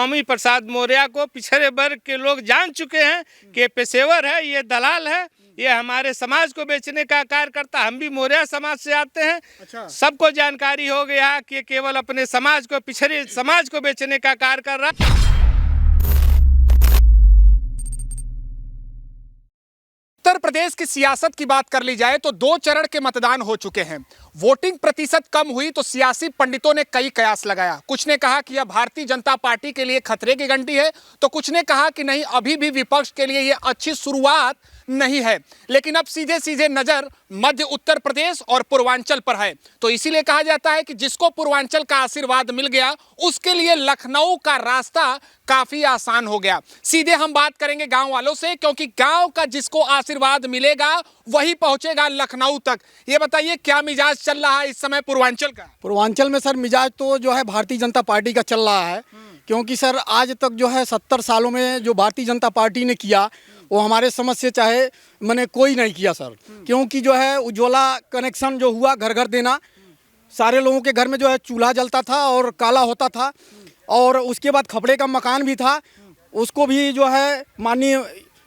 स्वामी प्रसाद मौर्य को पिछड़े वर्ग के लोग जान चुके हैं कि पेशेवर है, ये दलाल है, ये हमारे समाज को बेचने का कार्य करता। हम भी मौर्य समाज से आते हैं। अच्छा। सबको जानकारी हो गया कि केवल अपने समाज को, पिछड़े समाज को बेचने का कार्य कर रहा है। उत्तर प्रदेश की सियासत की बात कर ली जाए तो 2 चरण के मतदान हो चुके हैं। वोटिंग प्रतिशत कम हुई तो सियासी पंडितों ने कई कयास लगाया। कुछ ने कहा कि यह भारतीय जनता पार्टी के लिए खतरे की घंटी है, तो कुछ ने कहा कि नहीं, अभी भी विपक्ष के लिए यह अच्छी शुरुआत नहीं है। लेकिन अब सीधे सीधे नजर मध्य उत्तर प्रदेश और पूर्वांचल पर है। तो इसीलिए कहा जाता है कि जिसको पूर्वांचल का आशीर्वाद मिल गया उसके लिए लखनऊ का रास्ता काफी आसान हो गया। सीधे हम बात करेंगे गांव वालों से, क्योंकि गांव का जिसको आशीर्वाद मिलेगा वही पहुंचेगा लखनऊ तक। ये बताइए, क्या मिजाज चल रहा है इस समय पूर्वांचल का? पूर्वांचल में सर मिजाज तो जो है भारतीय जनता पार्टी का चल रहा है, क्योंकि सर आज तक जो है 70 सालों में जो भारतीय जनता पार्टी ने किया वो हमारे समझ से चाहे मैंने कोई नहीं किया सर। क्योंकि जो है उज्ज्वला कनेक्शन जो हुआ, घर घर देना, सारे लोगों के घर में जो है चूल्हा जलता था और काला होता था, और उसके बाद खपड़े का मकान भी था, उसको भी जो है माननीय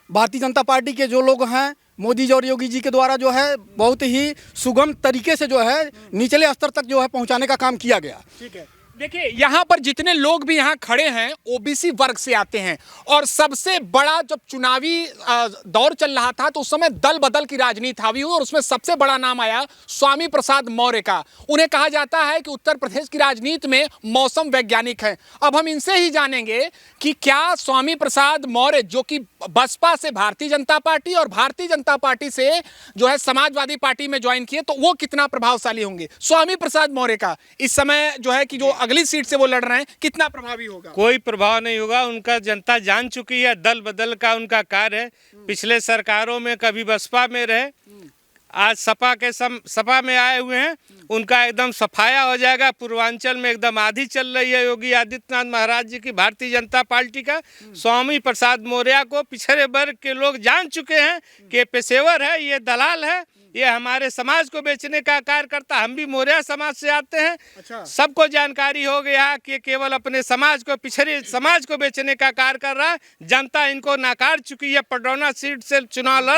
भारतीय जनता पार्टी के जो लोग हैं, मोदी जी और योगी जी के द्वारा जो है बहुत ही सुगम तरीके से जो है निचले स्तर तक जो है पहुंचाने का काम किया गया। ठीक है, देखिए यहाँ पर जितने लोग भी यहाँ खड़े हैं ओबीसी वर्ग से आते हैं, और सबसे बड़ा जब चुनावी दौर चल रहा था तो उस समय दल बदल की राजनीति हावी हुई और उसमें सबसे बड़ा नाम आया स्वामी प्रसाद मौर्य का। उन्हें कहा जाता है कि उत्तर प्रदेश की राजनीति में मौसम वैज्ञानिक है। अब हम इनसे ही जानेंगे कि क्या स्वामी प्रसाद मौर्य, जो कि बसपा से भारतीय जनता पार्टी और भारतीय जनता पार्टी से जो है समाजवादी पार्टी में ज्वाइन किए, तो वो कितना प्रभावशाली होंगे। स्वामी प्रसाद मौर्य का इस समय जो है कि जो अगली सीट से वो लड़ रहे हैं, कितना प्रभावी होगा? कोई प्रभाव नहीं होगा। उनका जनता जान चुकी है, दल बदल का उनका कार्य है। पिछले सरकारों में कभी बसपा में रहे, आज सपा में आए हुए हैं, उनका एकदम सफाया हो जाएगा। पूर्वांचल में एकदम आधी चल रही है योगी आदित्यनाथ महाराज जी की भारतीय जनता पार्टी का। स्वामी प्रसाद मौर्य को पिछड़े वर्ग के लोग जान चुके हैं कि पेशेवर है, ये दलाल है, ये हमारे समाज को बेचने का कार्य करता। हम भी मौर्य समाज से आते हैं। अच्छा। सबको जानकारी हो गया कि केवल अपने समाज को, पिछड़े समाज को बेचने का कार्य कर रहा है। जनता इनको नकार चुकी है। पडरौना सीट से चुनाव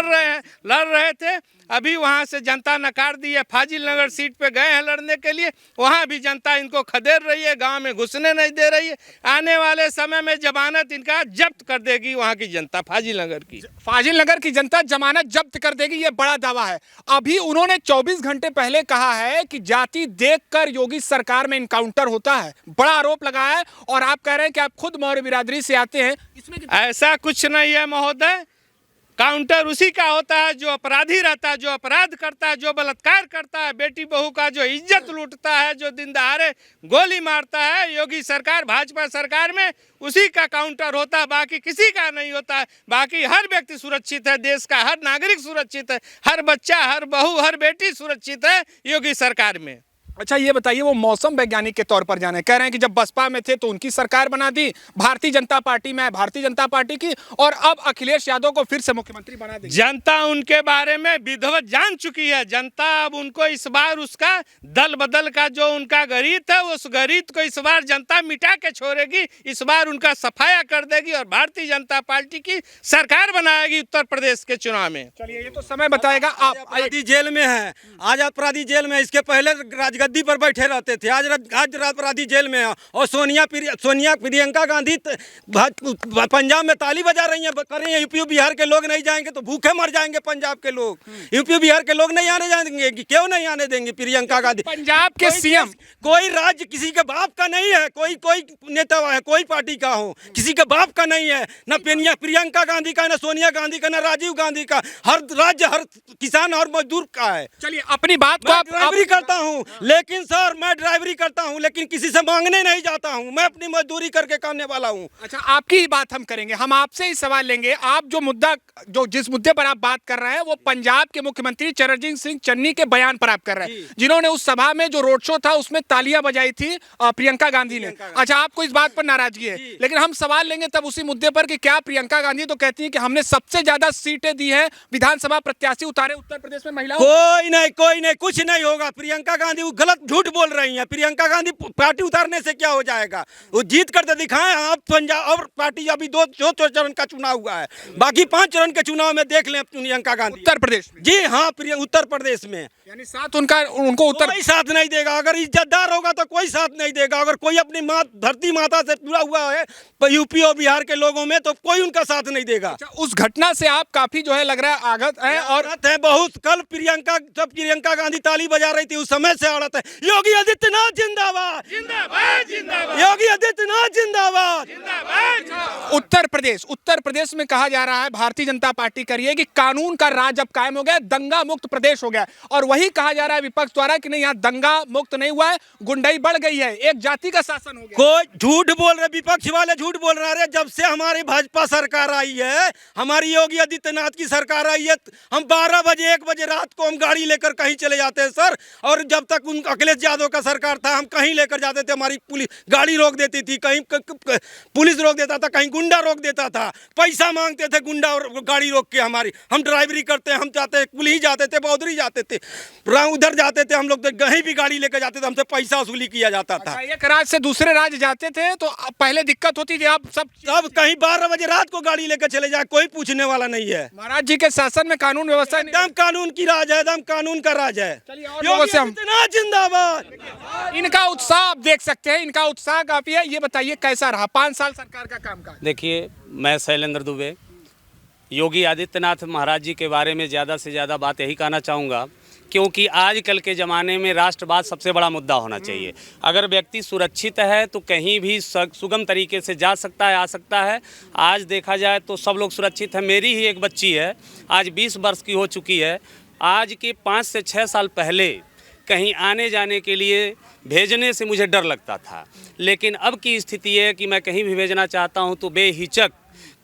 लड़ रहे थे, अभी वहां से जनता नकार दी है। फाजिल नगर सीट पे गए हैं लड़ने के लिए, वहां भी जनता इनको खदेड़ रही है, गांव में घुसने नहीं दे रही है। आने वाले समय में जमानत इनका जब्त कर देगी वहां की जनता, फाजिल नगर की जनता जमानत जब्त कर देगी, ये बड़ा दावा है। अभी उन्होंने 24 घंटे पहले कहा है कि जाति देखकर योगी सरकार में इनकाउंटर होता है, बड़ा आरोप लगाया है। और आप कह रहे हैं कि आप खुद मौर्य बिरादरी से आते हैं, इसमें ऐसा कुछ नहीं है महोदय। काउंटर उसी का होता है जो अपराधी रहता है, जो अपराध करता है, जो बलात्कार करता है, बेटी बहू का जो इज्जत लूटता है, जो दिन दहाड़े गोली मारता है। योगी सरकार, भाजपा सरकार में उसी का काउंटर होता है, बाकी किसी का नहीं होता है। बाकी हर व्यक्ति सुरक्षित है, देश का हर नागरिक सुरक्षित है, हर बच्चा, हर बहू, हर बेटी सुरक्षित है योगी सरकार में। अच्छा, ये बताइए, वो मौसम वैज्ञानिक के तौर पर जाने, कह रहे हैं कि जब बसपा में थे तो उनकी सरकार बना दी, भारतीय जनता पार्टी में है भारतीय जनता पार्टी की, और अब अखिलेश यादव को फिर से मुख्यमंत्री बना दी। जनता उनके बारे में विधिवत जान चुकी है। जनता अब उनको इस बार उसका दल बदल का जो उनका गरीत है, उस गरीत को इस बार जनता मिटा के छोड़ेगी। इस बार उनका सफाया कर देगी और भारतीय जनता पार्टी की सरकार बनाएगी उत्तर प्रदेश के चुनाव में। चलिए, ये तो समय बताएगा। आप अपराधी जेल में है, आज अपराधी जेल में, इसके पहले गद्दी पर बैठे रहते थे, आज अपराधी जेल में है। और सोनिया प्रियंका गांधी पंजाब में ताली बजा रही हैं, कर रही हैं। यूपी बिहार के लोग नहीं जाएंगे तो भूखे मर जाएंगे पंजाब के लोग। यूपी बिहार के लोग नहीं आने जाएंगे, क्यों नहीं आने देंगे प्रियंका गांधी? पंजाब के सीएम, कोई राज्य किसी के बाप का नहीं है, कोई नेता है, कोई पार्टी का हो, किसी के बाप का नहीं है। न प्रियंका गांधी का, न सोनिया गांधी का, न राजीव गांधी का। हर राज्य, हर किसान और मजदूर का है। चलिए, अपनी बात को आप करता हूँ, लेकिन सर मैं ड्राइवरी करता हूं, लेकिन किसी से मांगने नहीं जाता हूं। मैं अपनी मजदूरी करके करने वाला हूं। अच्छा, आपकी ही बात हम करेंगे, हम आपसे ही सवाल लेंगे। आप जिस मुद्दे पर आप बात कर रहे हैं वो पंजाब के मुख्यमंत्री चरणजीत सिंह चन्नी के बयान पर आप कर रहे हैं, जिन्होंने उस सभा में जो रोड शो था उसमें तालियां बजाई थी प्रियंका गांधी ने। अच्छा, आपको इस बात पर नाराजगी है, लेकिन हम सवाल लेंगे तब उसी मुद्दे पर कि क्या प्रियंका गांधी तो कहती है कि हमने सबसे ज्यादा सीटें दी है, विधानसभा प्रत्याशी उतारे उत्तर प्रदेश में महिलाओं। कोई नहीं, कुछ नहीं होगा। प्रियंका गांधी गलत झूठ बोल रही हैं। प्रियंका गांधी पार्टी उतारने से क्या हो जाएगा, वो जीत कर तो दिखाएं। आप पंजाब और पार्टी अभी दो चरण का चुनाव हुआ है, बाकी 5 चरण के चुनाव में देख लें प्रियंका गांधी। उत्तर प्रदेश में? जी हाँ, उत्तर प्रदेश में, यानी साथ उनको उत्तर कोई साथ नहीं देगा। अगर इज्जतदार होगा तो कोई साथ नहीं देगा। अगर कोई अपनी धरती माता से जुड़ा हुआ है यूपी और बिहार के लोगों में, तो कोई उनका साथ नहीं देगा। अच्छा, उस घटना से आप काफी जो है लग रहा है आगत है और है बहुत। कल प्रियंका गांधी ताली बजा रही थी, उस समय से औरत है। योगी आदित्यनाथ जिंदाबाद, जिंदाबाद जिंदाबाद, योगी आदित्यनाथ जिंदाबाद। उत्तर प्रदेश में कहा जा रहा है, भारतीय जनता पार्टी कर रही है कि कानून का राज अब कायम हो गया, दंगा मुक्त प्रदेश हो गया। और वही कहा जा रहा है विपक्ष द्वारा कि नहीं, यहाँ दंगा मुक्त नहीं हुआ है, गुंडाई बढ़ गई है, एक जाति का शासन हो गया। कोई झूठ बोल रहे, विपक्ष वाले झूठ बोल रहे। जब से हमारी भाजपा सरकार आई है, हमारी योगी आदित्यनाथ की सरकार आई है, हम 12 बजे 1 बजे रात को हम गाड़ी लेकर कहीं चले जाते हैं सर। और जब तक उन अखिलेश यादव का सरकार था, हम कहीं लेकर जाते थे, हमारी पुलिस गाड़ी रोक देती थी, कहीं पुलिस रोक देता था, कहीं गुंडा रोक देता था, पैसा मांगते थे गुंडा और गाड़ी रोक के हमारी। हम ड्राइवरी करते हैं, हम जाते कुली जाते थे, बौद्धरी जाते थे, उधर जाते थे, हम लोग तो कहीं भी गाड़ी लेकर जाते थे, हमसे पैसा वसूली किया जाता था। एक राज्य से दूसरे राज्य जाते थे तो पहले दिक्कत होती थी, अब सब कहीं 12 बजे रात को गाड़ी लेकर चले जाए, कोई पूछने वाला नहीं है। महाराज जी के शासन में कानून व्यवस्था एकदम कानून की राज है, एकदम कानून का राज है। योगी आदित्यनाथ जिंदाबाद। इनका उत्साह आप देख सकते हैं, इनका उत्साह काफी है। ये बताइए कैसा रहा 5 साल सरकार का कामकाज? देखिए, मैं शैलेंद्र दुबे, योगी आदित्यनाथ महाराज जी के बारे में ज़्यादा से ज़्यादा बात यही कहना चाहूँगा, क्योंकि आजकल के ज़माने में राष्ट्रवाद सबसे बड़ा मुद्दा होना चाहिए। अगर व्यक्ति सुरक्षित है तो कहीं भी सुगम तरीके से जा सकता है, आ सकता है। आज देखा जाए तो सब लोग सुरक्षित हैं। मेरी ही एक बच्ची है, आज 20 वर्ष की हो चुकी है। आज के 5 से 6 साल पहले कहीं आने जाने के लिए भेजने से मुझे डर लगता था, लेकिन अब की स्थिति है कि मैं कहीं भी भेजना चाहता हूं तो बेहिचक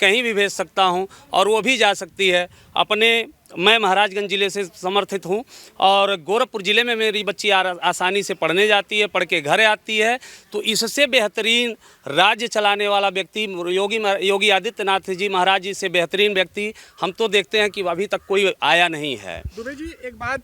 कहीं भी भेज सकता हूं, और वो भी जा सकती है अपने। मैं महाराजगंज ज़िले से समर्थित हूं और गोरखपुर ज़िले में मेरी बच्ची आसानी से पढ़ने जाती है, पढ़ के घर आती है। तो इससे बेहतरीन राज्य चलाने वाला व्यक्ति योगी आदित्यनाथ जी महाराज जी से बेहतरीन व्यक्ति हम तो देखते हैं कि अभी तक कोई आया नहीं है। दुबे जी, एक बात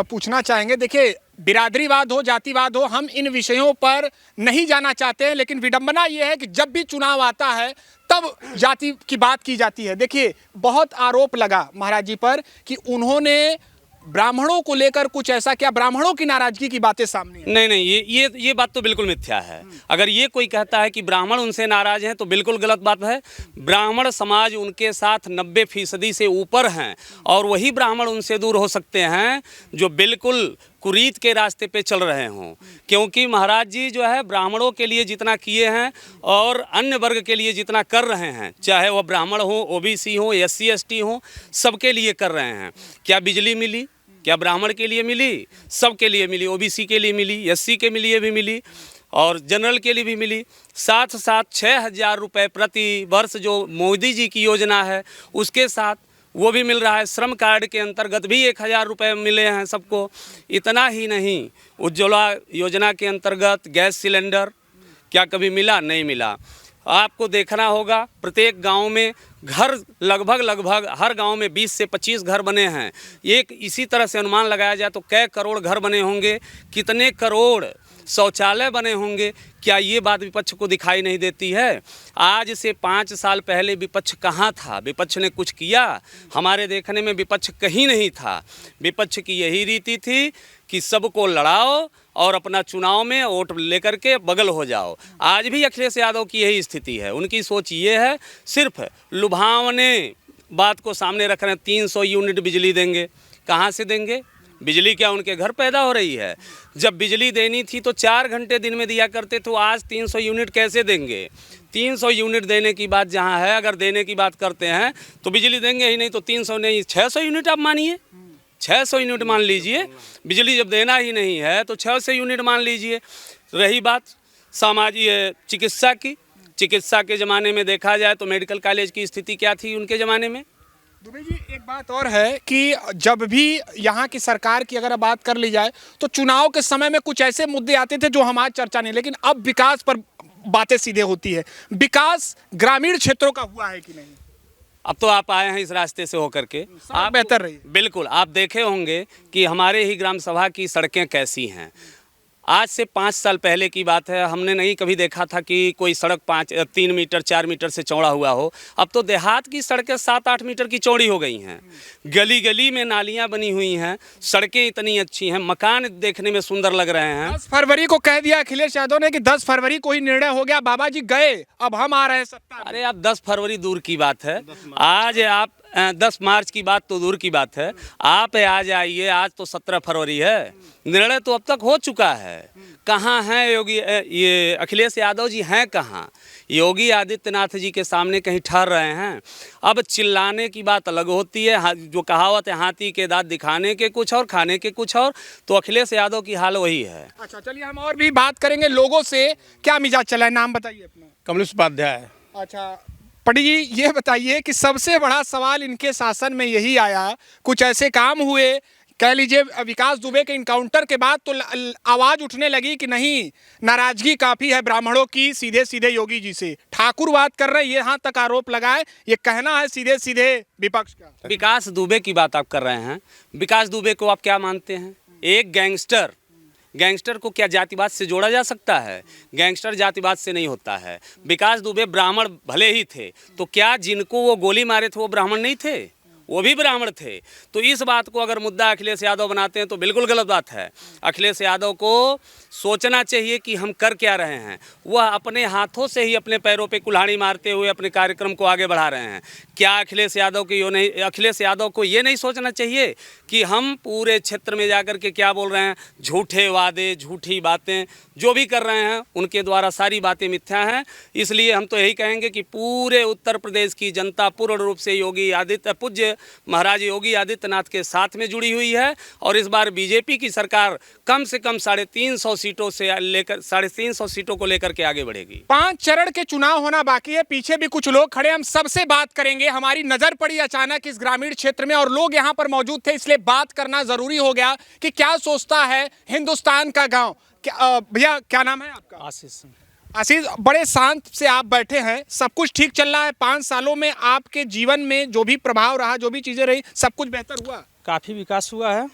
पूछना चाहेंगे। देखिए, बिरादरीवाद हो, जातिवाद हो, हम इन विषयों पर नहीं जाना चाहते हैं, लेकिन विडंबना यह है कि जब भी चुनाव आता है तब जाति की बात की जाती है। देखिए, बहुत आरोप लगा महाराज जी पर कि उन्होंने ब्राह्मणों को लेकर कुछ ऐसा, क्या ब्राह्मणों की नाराजगी की बातें सामने? नहीं, ये बात तो बिल्कुल मिथ्या है। अगर ये कोई कहता है कि ब्राह्मण उनसे नाराज हैं तो बिल्कुल गलत बात है। ब्राह्मण समाज उनके साथ 90% से ऊपर हैं, और वही ब्राह्मण उनसे दूर हो सकते हैं जो बिल्कुल कुरीत के रास्ते पे चल रहे हों। क्योंकि महाराज जी जो है ब्राह्मणों के लिए जितना किए हैं और अन्य वर्ग के लिए जितना कर रहे हैं, चाहे वह ब्राह्मण हो, ओबीसी हो, SC ST हो, सबके लिए कर रहे हैं। क्या बिजली मिली? क्या ब्राह्मण के लिए मिली? सबके लिए मिली। ओबीसी के लिए मिली, SC के लिए भी मिली और जनरल के लिए भी मिली। साथ साथ 6,000 रुपये प्रति वर्ष जो मोदी जी की योजना है, उसके साथ वो भी मिल रहा है। श्रम कार्ड के अंतर्गत भी 1,000 रुपये मिले हैं सबको। इतना ही नहीं, उज्ज्वला योजना के अंतर्गत गैस सिलेंडर क्या कभी मिला? नहीं मिला। आपको देखना होगा, प्रत्येक गांव में घर लगभग हर गांव में 20 से 25 घर बने हैं। एक इसी तरह से अनुमान लगाया जाए तो कै करोड़ घर बने होंगे, कितने करोड़ शौचालय बने होंगे। क्या ये बात विपक्ष को दिखाई नहीं देती है? आज से 5 साल पहले विपक्ष कहाँ था? विपक्ष ने कुछ किया? हमारे देखने में विपक्ष कहीं नहीं था। विपक्ष की यही रीति थी कि सबको लड़ाओ और अपना चुनाव में वोट लेकर के बगल हो जाओ। आज भी अखिलेश यादव की यही स्थिति है। उनकी सोच ये है, सिर्फ लुभावने बात को सामने रख रहे हैं। 300 यूनिट बिजली देंगे, कहाँ से देंगे? बिजली क्या उनके घर पैदा हो रही है? जब बिजली देनी थी तो 4 घंटे दिन में दिया करते, तो आज 300 यूनिट कैसे देंगे? 300 यूनिट देने की बात जहाँ है, अगर देने की बात करते हैं तो बिजली देंगे ही नहीं। तो 300 नहीं, 600 यूनिट आप मानिए, 600 यूनिट मान लीजिए। बिजली जब देना ही नहीं है तो 600 यूनिट मान लीजिए। रही बात सामाजिक चिकित्सा की, चिकित्सा के ज़माने में देखा जाए तो मेडिकल कॉलेज की स्थिति क्या थी उनके ज़माने में? दुबे जी, एक बात और है कि जब भी यहाँ की सरकार की अगर बात कर ली जाए तो चुनाव के समय में कुछ ऐसे मुद्दे आते थे जो हम आज चर्चा नहीं, लेकिन अब विकास पर बातें सीधे होती है। विकास ग्रामीण क्षेत्रों का हुआ है कि नहीं? अब तो आप आए हैं इस रास्ते से होकर के, आप बेहतर रही। बिल्कुल, आप देखे होंगे कि हमारे ही ग्राम सभा की सड़कें कैसी हैं। आज से 5 साल पहले की बात है, हमने नहीं कभी देखा था कि कोई सड़क 3 मीटर 4 मीटर से चौड़ा हुआ हो। अब तो देहात की सड़कें 7-8 मीटर की चौड़ी हो गई हैं। गली गली में नालियां बनी हुई हैं, सड़कें इतनी अच्छी हैं, मकान देखने में सुंदर लग रहे हैं। 10 फरवरी को कह दिया अखिलेश यादव ने कि 10 फरवरी को ही निर्णय हो गया, बाबा जी गए, अब हम आ रहे हैं सत्ता में। अरे आप 10 फरवरी दूर की बात है, आज आप 10 मार्च की बात तो दूर की बात है, आप आज आइए, आज तो 17 फरवरी है। निर्णय तो अब तक हो चुका है। कहाँ हैं योगी, ये अखिलेश यादव जी हैं कहाँ? योगी आदित्यनाथ जी के सामने कहीं ठहर रहे हैं। अब चिल्लाने की बात अलग होती है, जो कहावत है हाथी के दांत दिखाने के कुछ और खाने के कुछ और, तो अखिलेश यादव की हाल वही है। अच्छा चलिए हम और भी बात करेंगे लोगों से। क्या मिजाज चला है, नाम बताइए अपना। कमलेश उपाध्याय। अच्छा पंडित जी ये बताइए कि सबसे बड़ा सवाल इनके शासन में यही आया, कुछ ऐसे काम हुए, कह लीजिए विकास दुबे के इनकाउंटर के बाद तो आवाज उठने लगी कि नहीं, नाराजगी काफी है ब्राह्मणों की सीधे सीधे योगी जी से। ठाकुर बात कर रहे हैं, यहाँ तक आरोप लगाए, ये कहना है सीधे सीधे विपक्ष का। विकास दुबे की बात आप कर रहे हैं, विकास दुबे को आप क्या मानते हैं? एक गैंगस्टर को क्या जातिवाद से जोड़ा जा सकता है? गैंगस्टर जातिवाद से नहीं होता है। विकास दुबे ब्राह्मण भले ही थे, तो क्या जिनको वो गोली मारे थे वो ब्राह्मण नहीं थे? वो भी ब्राह्मण थे। तो इस बात को अगर मुद्दा अखिलेश यादव बनाते हैं तो बिल्कुल गलत बात है। अखिलेश यादव को सोचना चाहिए कि हम कर क्या रहे हैं। वह अपने हाथों से ही अपने पैरों पे कुल्हाड़ी मारते हुए अपने कार्यक्रम को आगे बढ़ा रहे हैं। क्या अखिलेश यादव को ये नहीं सोचना चाहिए कि हम पूरे क्षेत्र में जाकर के क्या बोल रहे हैं? झूठे वादे, झूठी बातें जो भी कर रहे हैं उनके द्वारा सारी बातें मिथ्या हैं। इसलिए हम तो यही कहेंगे कि पूरे उत्तर प्रदेश की जनता पूर्ण रूप से पूज्य महाराज योगी आदित्यनाथ के साथ में जुड़ी हुई है और इस बार बीजेपी की सरकार कम से कम 350 सीटों से लेकर 350 सीटों को लेकर के आगे बढ़ेगी। 5 चरण के चुनाव होना बाकी है, पीछे भी कुछ लोग खड़े, हम सबसे बात करेंगे। हमारी नजर पड़ी अचानक इस ग्रामीण क्षेत्र में और लोग यहाँ पर मौजूद थे, इसलिए बात करना जरूरी हो गया कि क्या सोचता है हिंदुस्तान का गाँव। भैया क्या नाम है आपका? आशीष, बड़े शांत से आप बैठे हैं, सब कुछ ठीक चल रहा है? 5 सालों में आपके जीवन में जो भी प्रभाव रहा, जो भी चीजें रही, सब कुछ बेहतर हुआ? काफ़ी विकास हुआ है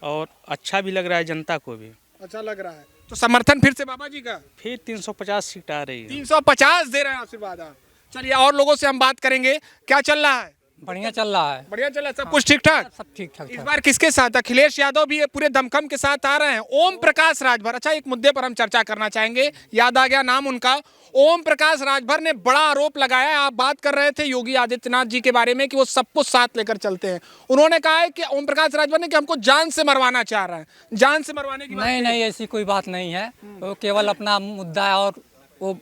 और अच्छा भी लग रहा है, जनता को भी अच्छा लग रहा है। तो समर्थन फिर से बाबा जी का? फिर 350 सीट आ रही है। 350 दे रहे हैं आशीर्वाद आप। चलिए और लोगों से हम बात करेंगे। क्या चल रहा है? बढ़िया चल रहा है, बढ़िया चल रहा है, सब कुछ ठीक ठाक? सब ठीक ठाक। इस बार किसके साथ? अखिलेश यादव भी पूरे दमखम के साथ आ रहे हैं, ओम प्रकाश राजभर। अच्छा एक मुद्दे पर हम चर्चा करना चाहेंगे, याद आ गया नाम उनका, ओम प्रकाश राजभर ने बड़ा आरोप लगाया। आप बात कर रहे थे योगी आदित्यनाथ जी के बारे में कि वो सब कुछ साथ लेकर चलते हैं। उन्होंने कहा है कि ओम प्रकाश राजभर ने कि हमको जान से मरवाना चाह रहे हैं। जान से मरवाने की नहीं, ऐसी कोई बात नहीं है। वो केवल अपना मुद्दा है और वो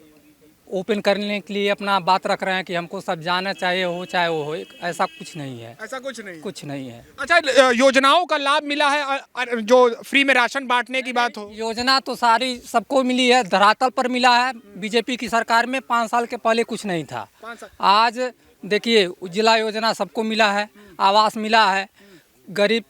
ओपन करने के लिए अपना बात रख रहे हैं कि हमको सब जाना चाहिए हो चाहे वो हो। ऐसा कुछ नहीं है, ऐसा कुछ नहीं है। अच्छा योजनाओं का लाभ मिला है, जो फ्री में राशन बांटने की बात हो? योजना तो सारी सबको मिली है, धरातल पर मिला है। बीजेपी की सरकार में 5 साल के पहले कुछ नहीं था। आज देखिए उज्ज्वला योजना सबको मिला है, आवास मिला है, गरीब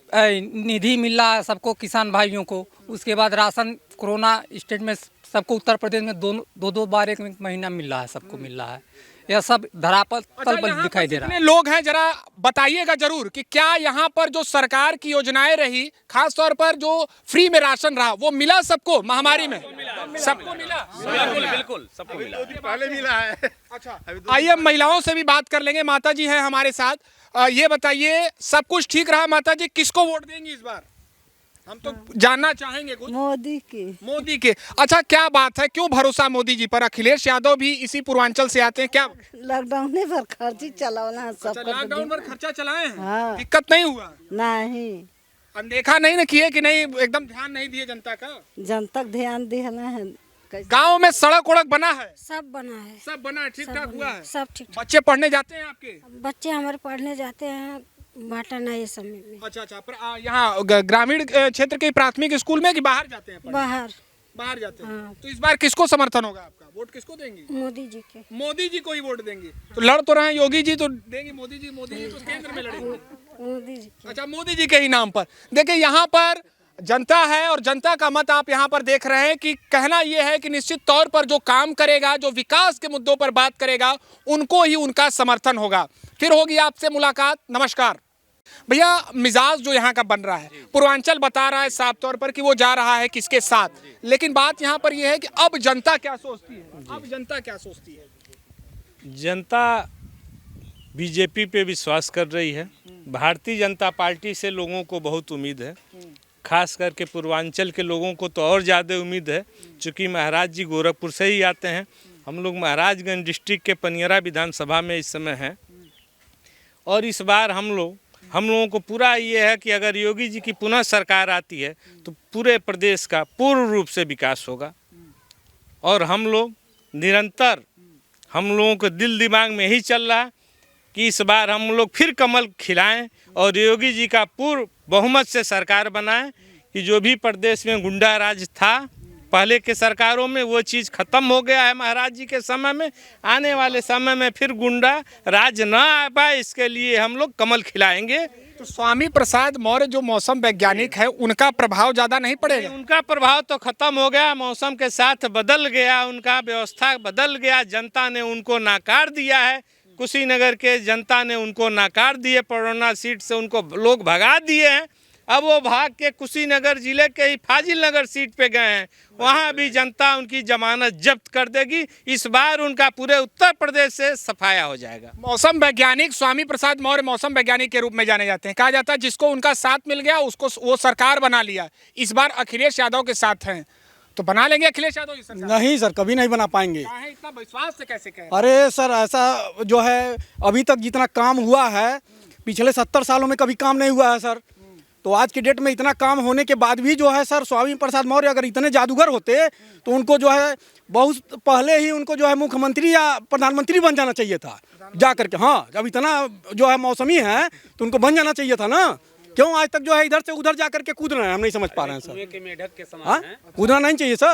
निधि मिल रहा है सबको, किसान भाइयों को। उसके बाद राशन कोरोना स्टेट में सबको उत्तर प्रदेश में दो बार एक महीना मिल रहा है, सबको मिल रहा है। यह सब धरातल पर दिखाई दे रहा है। लोग हैं, जरा बताइएगा जरूर कि क्या यहाँ पर जो सरकार की योजनाएं रही, खास तौर पर जो फ्री में राशन रहा, वो मिला सबको? महामारी में सबको मिला? बिल्कुल सबको मिला, पहले मिला है। अच्छा आइए हम महिलाओं से भी बात कर लेंगे। माता जी हैं हमारे साथ, ये बताइए सब कुछ ठीक रहा माता जी, किसको वोट देंगी इस बार? हम तो जानना चाहेंगे कुछ। मोदी के। अच्छा क्या बात है, क्यों भरोसा मोदी जी पर? अखिलेश यादव भी इसी पूर्वांचल से आते हैं, क्या लॉकडाउन में पर खर्ची चलाना सब? अच्छा, लॉकडाउन पर खर्चा चलाए हैं? हाँ। दिक्कत नहीं हुआ? नहीं, अनदेखा नहीं ना किए कि नहीं, एकदम ध्यान नहीं दिए जनता का? जनता ध्यान देना है। गांव में सड़क उड़क बना है? सब बना है, सब बना है, ठीक ठाक हुआ है? सब ठीक। बच्चे पढ़ने जाते हैं आपके? बच्चे हमारे पढ़ने जाते हैं, बाटना ये समय में। अच्छा पर यहाँ ग्रामीण क्षेत्र के प्राथमिक स्कूल में कि बाहर जाते हैं? बाहर जाते हैं। हाँ। तो इस बार किसको समर्थन होगा आपका? वोट किसको देंगी? मोदी जी के। मोदी जी को ही वोट देंगी? तो लड़ तो रहे हैं योगी जी, तो देंगी मोदी जी तो केंद्र में लड़ेंगे। मोदी जी। अच्छा मोदी जी के ही नाम पर। देखिए यहाँ पर जनता है और जनता का मत आप यहाँ पर देख रहे हैं कि कहना यह है कि निश्चित तौर पर जो काम करेगा, जो विकास के मुद्दों पर बात करेगा, उनको ही उनका समर्थन होगा। फिर होगी आपसे मुलाकात, नमस्कार। भैया मिजाज जो यहाँ का बन रहा है, पूर्वांचल बता रहा है साफ तौर पर कि वो जा रहा है किसके साथ, लेकिन बात यहाँ पर यह है कि अब जनता क्या सोचती है, अब जनता क्या सोचती है? जनता बीजेपी पे विश्वास कर रही है। भारतीय जनता पार्टी से लोगों को बहुत उम्मीद है, खास करके पूर्वांचल के लोगों को तो और ज़्यादा उम्मीद है, चूँकि महाराज जी गोरखपुर से ही आते हैं। हम लोग महाराजगंज डिस्ट्रिक्ट के पनियरा विधानसभा में इस समय हैं और इस बार हम लोगों को पूरा ये है कि अगर योगी जी की पुनः सरकार आती है तो पूरे प्रदेश का पूर्ण रूप से विकास होगा। और हम लोग निरंतर, हम लोगों को दिल दिमाग में ही चल रहा है कि इस बार हम लोग फिर कमल खिलाएं और योगी जी का पूर्ण बहुमत से सरकार बनाएं कि जो भी प्रदेश में गुंडा राज था पहले के सरकारों में, वो चीज़ खत्म हो गया है महाराज जी के समय में। आने वाले समय में फिर गुंडा राज ना आ पाए, इसके लिए हम लोग कमल खिलाएंगे। तो स्वामी प्रसाद मौर्य जो मौसम वैज्ञानिक है, उनका प्रभाव ज़्यादा नहीं पड़ेगा? उनका प्रभाव तो खत्म हो गया, मौसम के साथ बदल गया, उनका व्यवस्था बदल गया। जनता ने उनको नाकार दिया है, कुशीनगर के जनता ने उनको नाकार दिए, परोना सीट से उनको लोग भगा दिए हैं। अब वो भाग के कुशीनगर जिले के ही फाजिल नगर सीट पे गए हैं, वहाँ भी जनता उनकी जमानत जब्त कर देगी। इस बार उनका पूरे उत्तर प्रदेश से सफाया हो जाएगा। मौसम वैज्ञानिक स्वामी प्रसाद मौर्य मौसम वैज्ञानिक के रूप में जाने जाते हैं। कहा जाता है जिसको उनका साथ मिल गया उसको वो सरकार बना लिया। इस बार अखिलेश यादव के साथ हैं, तो बना लेंगे अखिलेश यादव ये सरकार? नहीं सर, कभी नहीं बना पाएंगे। इतना विश्वास से कैसे कहें? अरे सर, ऐसा जो है अभी तक जितना काम हुआ है पिछले 70 सालों में कभी काम नहीं हुआ है सर। तो आज की डेट में इतना काम होने के बाद भी जो है सर, स्वामी प्रसाद मौर्य अगर इतने जादूगर होते तो उनको जो है बहुत पहले ही उनको जो है मुख्यमंत्री या प्रधानमंत्री बन जाना चाहिए था जा करके। हाँ, जब इतना जो है मौसमी है तो उनको बन जाना चाहिए था ना। क्यों आज तक जो है इधर से उधर जा करके कूद रहे हैं, हम नहीं समझ पा रहे हैं सर। के मेढक के समान हाँ, कूदना नहीं चाहिए सर।